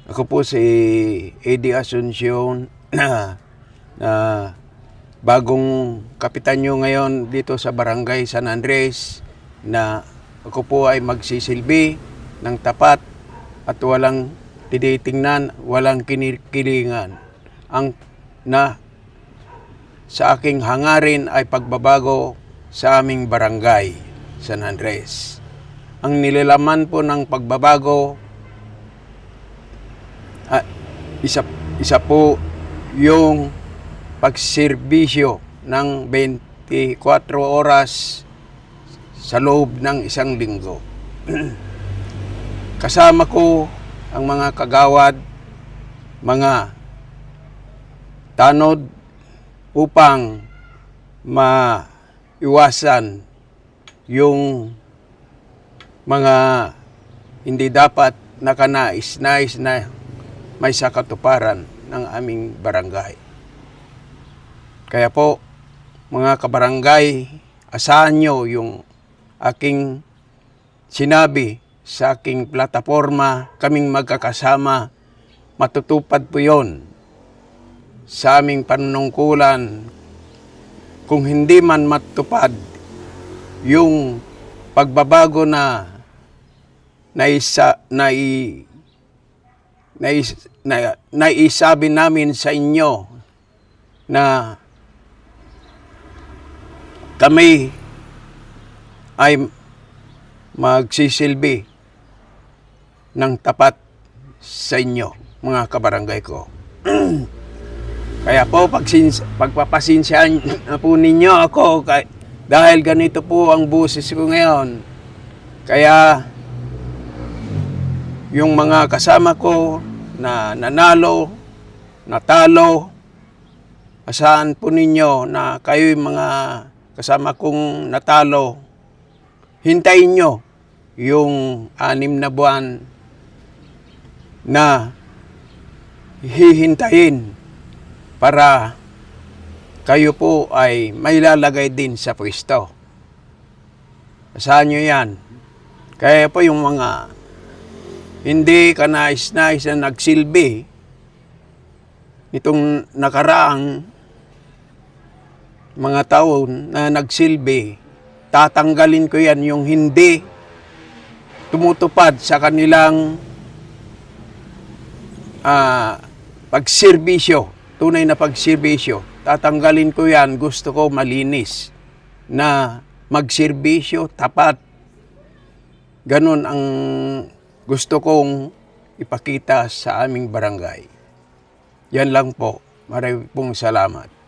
Ako po si Eddie Asuncion na bagong kapitan nyo ngayon dito sa Barangay San Andres, na ako po ay magsisilbi ng tapat at walang tinitingnan, walang kinikilingan. Ang na sa aking hangarin ay pagbabago sa aming Barangay San Andres. Ang nilalaman po ng pagbabago, isa po yung pagserbisyo ng 24 oras sa loob ng isang linggo. Kasama ko ang mga kagawad, mga tanod upang maiwasan yung mga hindi dapat nakanais-nais na may sakatuparan ng aming barangay. Kaya po, mga kabarangay, asahan nyo yung aking sinabi sa aking plataforma, kaming magkakasama, matutupad po yon sa aming panunungkulan. Kung hindi man matupad yung pagbabago na naisabi namin sa inyo, na kami ay magsisilbi ng tapat sa inyo, mga kabarangay ko. Kaya po, pagpapasensyaan na po ninyo ako dahil ganito po ang boses ko ngayon. Kaya yung mga kasama ko na nanalo, natalo, asahan po ninyo na kayo yung mga kasama kong natalo, hintayin nyo yung 6 na buwan na hihintayin para kayo po ay may lalagay din sa pwesto. Asahan nyo yan. Kaya po yung mga hindi ka nais-nais na nagsilbi nitong nakaraang mga taon na nagsilbi, tatanggalin ko yan yung hindi tumutupad sa kanilang pagserbisyo, tunay na pagserbisyo. Tatanggalin ko yan. Gusto ko malinis na magserbisyo, tapat. Ganon ang gusto kong ipakita sa aming barangay. Yan lang po. Maraming pong salamat.